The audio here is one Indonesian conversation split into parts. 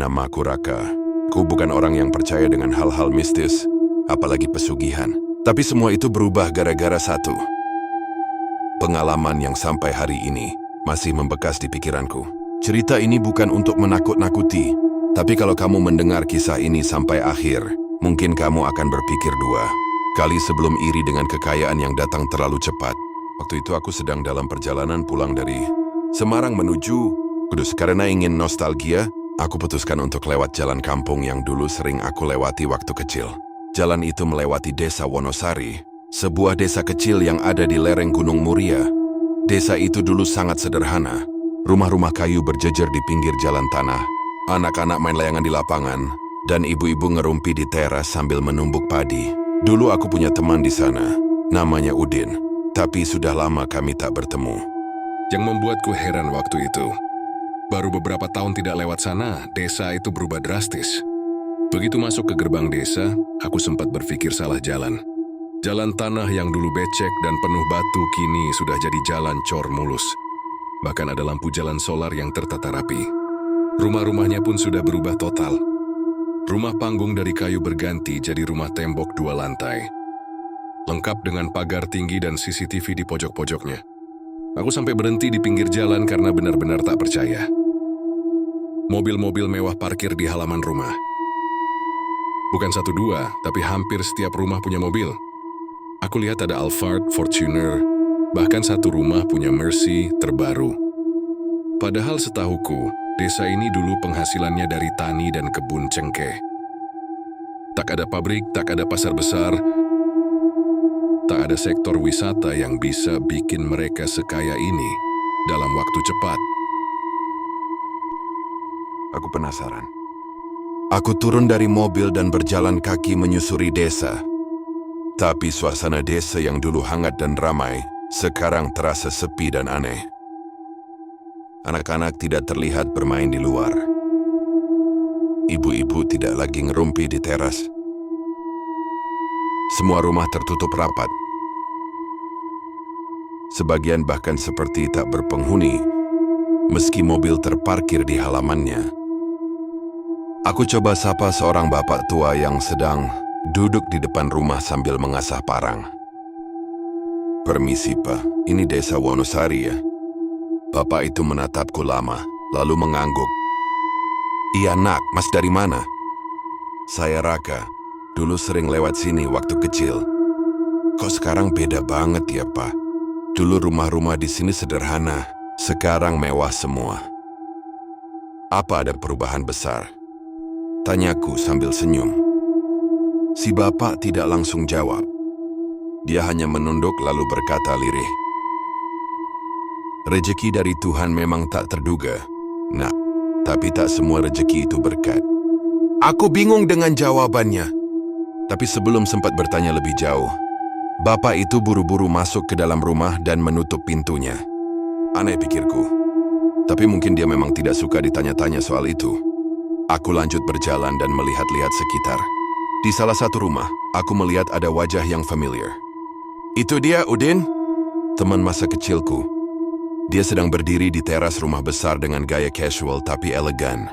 namaku Raka. Ku bukan orang yang percaya dengan hal-hal mistis, apalagi pesugihan. Tapi semua itu berubah gara-gara satu pengalaman yang sampai hari ini masih membekas di pikiranku. Cerita ini bukan untuk menakut-nakuti, tapi kalau kamu mendengar kisah ini sampai akhir, mungkin kamu akan berpikir dua kali sebelum iri dengan kekayaan yang datang terlalu cepat. Waktu itu aku sedang dalam perjalanan pulang dari Semarang menuju Kudus. Karena ingin nostalgia, aku putuskan untuk lewat jalan kampung yang dulu sering aku lewati waktu kecil. Jalan itu melewati desa Wonosari, sebuah desa kecil yang ada di lereng Gunung Muria. Desa itu dulu sangat sederhana. Rumah-rumah kayu berjejer di pinggir jalan tanah. Anak-anak main layangan di lapangan, dan ibu-ibu ngerumpi di teras sambil menumbuk padi. Dulu aku punya teman di sana, namanya Udin. Tapi sudah lama kami tak bertemu. Yang membuatku heran waktu itu, baru beberapa tahun tidak lewat sana, desa itu berubah drastis. Begitu masuk ke gerbang desa, aku sempat berpikir salah jalan. Jalan tanah yang dulu becek dan penuh batu kini sudah jadi jalan cor mulus. Bahkan ada lampu jalan solar yang tertata rapi. Rumah-rumahnya pun sudah berubah total. Rumah panggung dari kayu berganti jadi rumah tembok 2 lantai. Lengkap dengan pagar tinggi dan CCTV di pojok-pojoknya. Aku sampai berhenti di pinggir jalan karena benar-benar tak percaya. Mobil-mobil mewah parkir di halaman rumah. Bukan 1-2, tapi hampir setiap rumah punya mobil. Aku lihat ada Alphard, Fortuner, bahkan satu rumah punya Mercy terbaru. Padahal setahuku, desa ini dulu penghasilannya dari tani dan kebun cengkeh. Tak ada pabrik, tak ada pasar besar, tak ada sektor wisata yang bisa bikin mereka sekaya ini dalam waktu cepat. Aku penasaran. Aku turun dari mobil dan berjalan kaki menyusuri desa. Tapi suasana desa yang dulu hangat dan ramai, sekarang terasa sepi dan aneh. Anak-anak tidak terlihat bermain di luar. Ibu-ibu tidak lagi ngerumpi di teras. Semua rumah tertutup rapat. Sebagian bahkan seperti tak berpenghuni, meski mobil terparkir di halamannya. Aku coba sapa seorang bapak tua yang sedang duduk di depan rumah sambil mengasah parang. "Permisi, Pak. Ini desa Wonosari ya?" Bapak itu menatapku lama, lalu mengangguk. "Iya, Nak. Mas dari mana?" "Saya Raka. Dulu sering lewat sini waktu kecil." "Kok sekarang beda banget ya, Pak? Dulu rumah-rumah di sini sederhana, sekarang mewah semua." "Apa ada perubahan besar?" tanyaku sambil senyum. Si bapak tidak langsung jawab. Dia hanya menunduk lalu berkata lirih, "Rezeki dari Tuhan memang tak terduga, Nak, tapi tak semua rezeki itu berkat." Aku bingung dengan jawabannya. Tapi sebelum sempat bertanya lebih jauh, bapak itu buru-buru masuk ke dalam rumah dan menutup pintunya. Aneh pikirku. Tapi mungkin dia memang tidak suka ditanya-tanya soal itu. Aku lanjut berjalan dan melihat-lihat sekitar. Di salah satu rumah, aku melihat ada wajah yang familiar. "Itu dia, Udin?" Teman masa kecilku. Dia sedang berdiri di teras rumah besar dengan gaya casual tapi elegan.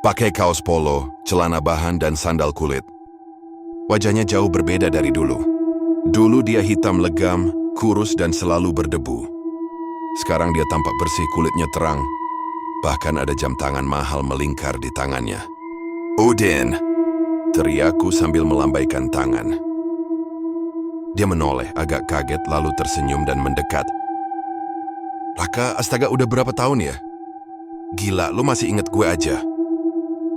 Pakai kaos polo, celana bahan dan sandal kulit. Wajahnya jauh berbeda dari dulu. Dulu dia hitam legam, kurus dan selalu berdebu. Sekarang dia tampak bersih, kulitnya terang. Bahkan ada jam tangan mahal melingkar di tangannya. "Udin!" teriakku sambil melambaikan tangan. Dia menoleh agak kaget lalu tersenyum dan mendekat. "Raka, astaga, udah berapa tahun ya? Gila, lu masih inget gue aja."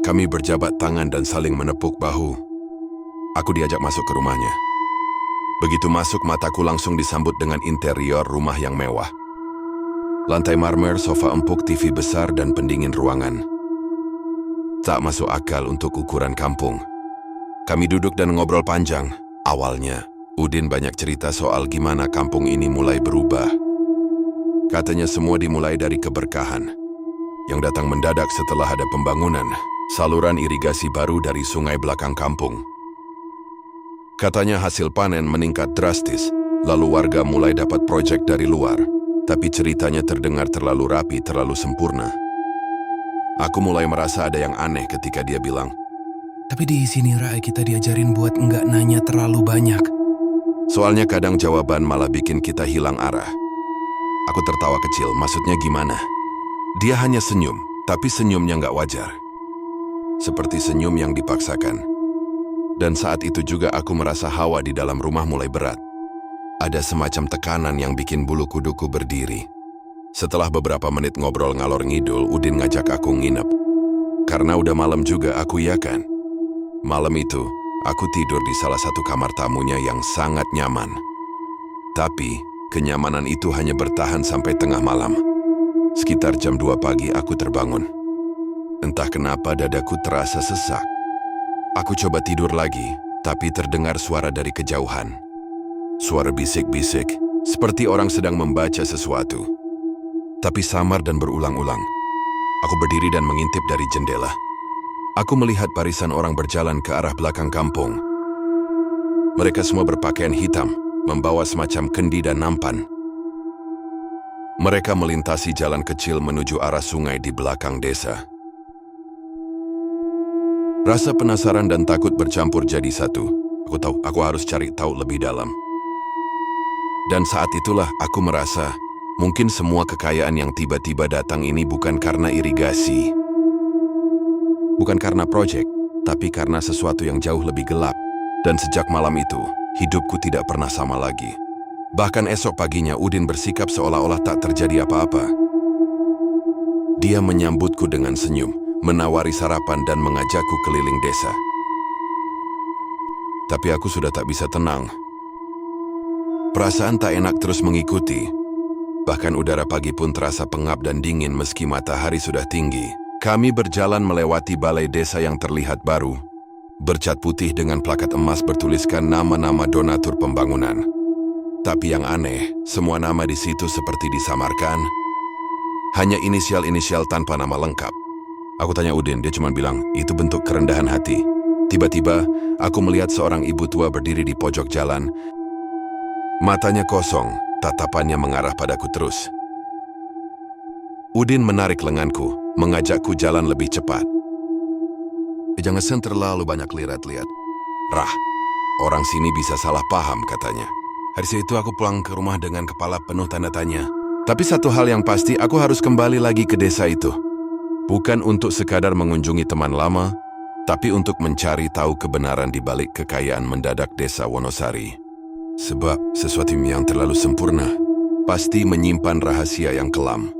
Kami berjabat tangan dan saling menepuk bahu. Aku diajak masuk ke rumahnya. Begitu masuk, mataku langsung disambut dengan interior rumah yang mewah. Lantai marmer, sofa empuk, TV besar, dan pendingin ruangan. Tak masuk akal untuk ukuran kampung. Kami duduk dan ngobrol panjang. Awalnya, Udin banyak cerita soal gimana kampung ini mulai berubah. Katanya semua dimulai dari keberkahan, yang datang mendadak setelah ada pembangunan, saluran irigasi baru dari sungai belakang kampung. Katanya hasil panen meningkat drastis, lalu warga mulai dapat proyek dari luar. Tapi ceritanya terdengar terlalu rapi, terlalu sempurna. Aku mulai merasa ada yang aneh ketika dia bilang, Tapi di sini Rai kita diajarin buat nggak nanya terlalu banyak. soalnya kadang jawaban malah bikin kita hilang arah. Aku tertawa kecil, maksudnya gimana? Dia hanya senyum, tapi senyumnya nggak wajar. Seperti senyum yang dipaksakan. Dan saat itu juga aku merasa hawa di dalam rumah mulai berat. Ada semacam tekanan yang bikin bulu kuduku berdiri. Setelah beberapa menit ngobrol ngalor ngidul, Udin ngajak aku nginep. Karena udah malam juga, aku yakan. Malam itu, aku tidur di salah satu kamar tamunya yang sangat nyaman. Tapi, kenyamanan itu hanya bertahan sampai tengah malam. Sekitar jam 2 pagi aku terbangun. Entah kenapa dadaku terasa sesak. Aku coba tidur lagi, tapi terdengar suara dari kejauhan. Suara bisik-bisik, seperti orang sedang membaca sesuatu. Tapi samar dan berulang-ulang. Aku berdiri dan mengintip dari jendela. Aku melihat barisan orang berjalan ke arah belakang kampung. Mereka semua berpakaian hitam, membawa semacam kendi dan nampan. Mereka melintasi jalan kecil menuju arah sungai di belakang desa. Rasa penasaran dan takut bercampur jadi satu. Aku tahu, aku harus cari tahu lebih dalam. Dan saat itulah aku merasa, mungkin semua kekayaan yang tiba-tiba datang ini bukan karena irigasi. Bukan karena proyek, tapi karena sesuatu yang jauh lebih gelap. Dan sejak malam itu, hidupku tidak pernah sama lagi. Bahkan esok paginya Udin bersikap seolah-olah tak terjadi apa-apa. Dia menyambutku dengan senyum, menawari sarapan dan mengajakku keliling desa. Tapi aku sudah tak bisa tenang. Perasaan tak enak terus mengikuti. Bahkan udara pagi pun terasa pengap dan dingin meski matahari sudah tinggi. Kami berjalan melewati balai desa yang terlihat baru. Bercat putih dengan plakat emas bertuliskan nama-nama donatur pembangunan. Tapi yang aneh, semua nama di situ seperti disamarkan. Hanya inisial-inisial tanpa nama lengkap. Aku tanya Udin, dia cuma bilang, itu bentuk kerendahan hati. Tiba-tiba, aku melihat seorang ibu tua berdiri di pojok jalan. Matanya kosong, tatapannya mengarah padaku terus. Udin menarik lenganku, mengajakku jalan lebih cepat. Jangan terlalu banyak lihat-lihat. Rah, orang sini bisa salah paham katanya. Hari itu aku pulang ke rumah dengan kepala penuh tanda tanya. Tapi satu hal yang pasti, aku harus kembali lagi ke desa itu. Bukan untuk sekadar mengunjungi teman lama, tapi untuk mencari tahu kebenaran di balik kekayaan mendadak desa Wonosari. Sebab sesuatu yang terlalu sempurna pasti menyimpan rahasia yang kelam.